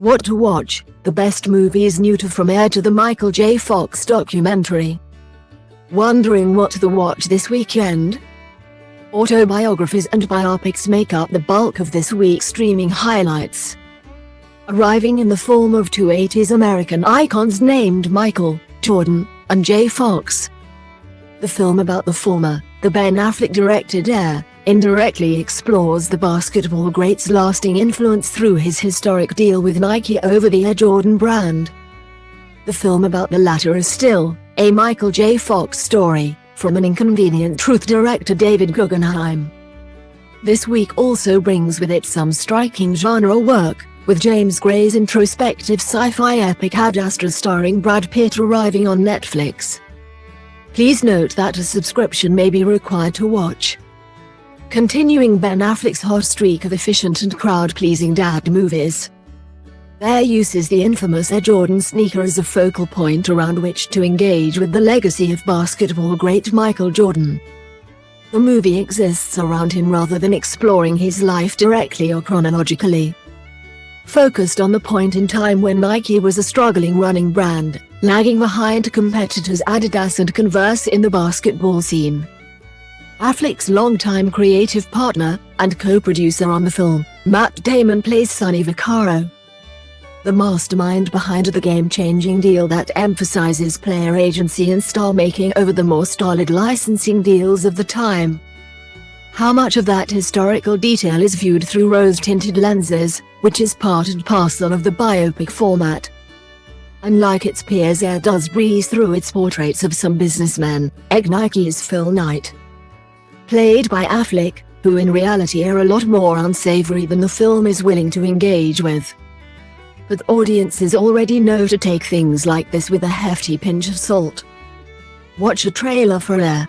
What to watch, the best movies new to from Air to the Michael J. Fox documentary. Wondering what to watch this weekend? Autobiographies and biopics make up the bulk of this week's streaming highlights. Arriving in the form of two 80s American icons named Michael, Jordan, and J. Fox. The film about the former, the Ben Affleck-directed Air, indirectly explores the basketball great's lasting influence through his historic deal with Nike over the Air Jordan brand. The film about the latter is still a Michael J. Fox story, from an inconvenient truth director David Guggenheim. This week also brings with it some striking genre work, with James Gray's introspective sci-fi epic Ad Astra starring Brad Pitt arriving on Netflix. Please note that a subscription may be required to watch. Continuing Ben Affleck's hot streak of efficient and crowd-pleasing dad movies. Air uses the infamous Air Jordan sneaker as a focal point around which to engage with the legacy of basketball great Michael Jordan. The movie exists around him rather than exploring his life directly or chronologically. Focused on the point in time when Nike was a struggling running brand, lagging behind competitors Adidas and Converse in the basketball scene. Affleck's longtime creative partner, and co-producer on the film, Matt Damon plays Sonny Vaccaro, the mastermind behind the game-changing deal that emphasizes player agency and star-making over the more stolid licensing deals of the time. How much of that historical detail is viewed through rose-tinted lenses, which is part and parcel of the biopic format. Unlike its peers, Air does breeze through its portraits of some businessmen, egg Nike's Phil Knight, played by Affleck, who in reality are a lot more unsavory than the film is willing to engage with. But audiences already know to take things like this with a hefty pinch of salt. Watch a trailer for Air.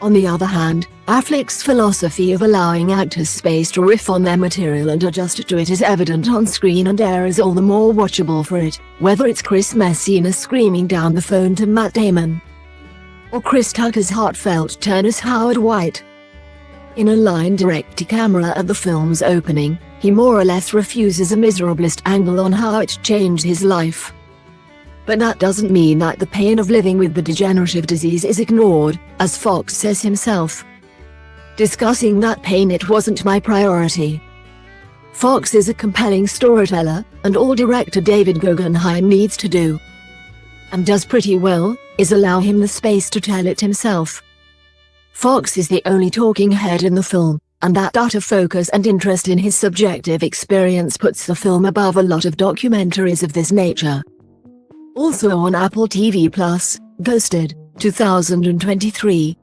On the other hand, Affleck's philosophy of allowing actors space to riff on their material and adjust to it is evident on screen, and Air is all the more watchable for it, whether it's Chris Messina screaming down the phone to Matt Damon, or Chris Tucker's heartfelt turn as Howard White. In a line direct to camera at the film's opening, he more or less refuses a miserablest angle on how it changed his life. But that doesn't mean that the pain of living with the degenerative disease is ignored, as Fox says himself. Discussing that pain, "It wasn't my priority." Fox is a compelling storyteller, and all director David Guggenheim needs to do, and does pretty well, is allow him the space to tell it himself. Fox is the only talking head in the film, and that utter focus and interest in his subjective experience puts the film above a lot of documentaries of this nature. Also on Apple TV+, Ghosted, 2023.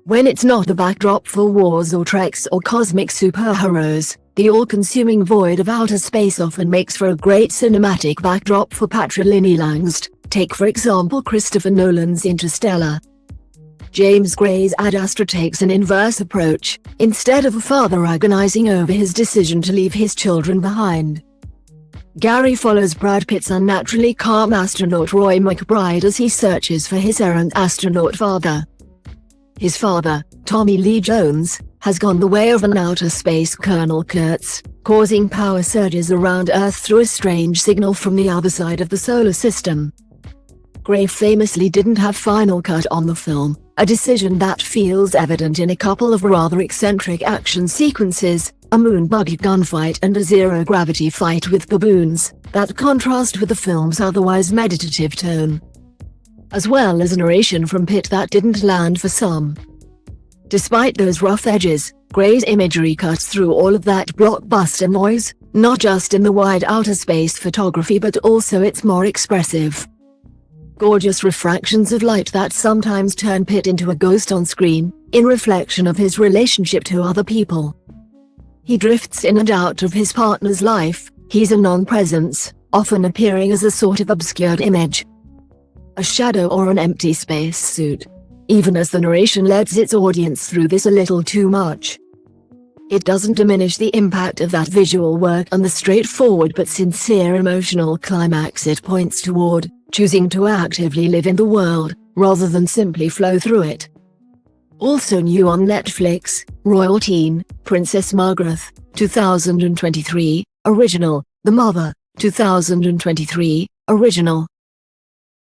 When it's not a backdrop for wars or treks or cosmic superheroes, the all-consuming void of outer space often makes for a great cinematic backdrop for patrilineal. Take for example Christopher Nolan's Interstellar. James Gray's Ad Astra takes an inverse approach. Instead of a father agonizing over his decision to leave his children behind, Gary follows Brad Pitt's unnaturally calm astronaut Roy McBride as he searches for his errant astronaut father. His father, Tommy Lee Jones, has gone the way of an outer space Colonel Kurtz, causing power surges around Earth through a strange signal from the other side of the solar system. Gray famously didn't have final cut on the film, a decision that feels evident in a couple of rather eccentric action sequences, a moon buggy gunfight and a zero-gravity fight with baboons, that contrast with the film's otherwise meditative tone, as well as a narration from Pitt that didn't land for some. Despite those rough edges, Gray's imagery cuts through all of that blockbuster noise, not just in the wide outer space photography but also its more expressive, gorgeous refractions of light that sometimes turn Pitt into a ghost on screen, in reflection of his relationship to other people. He drifts in and out of his partner's life, he's a non-presence, often appearing as a sort of obscured image, a shadow or an empty space suit, even as the narration lets its audience through this a little too much. It doesn't diminish the impact of that visual work and the straightforward but sincere emotional climax it points toward, choosing to actively live in the world, rather than simply flow through it. Also new on Netflix, Royal Teen, Princess Margaret, 2023, original, The Mother, 2023, original.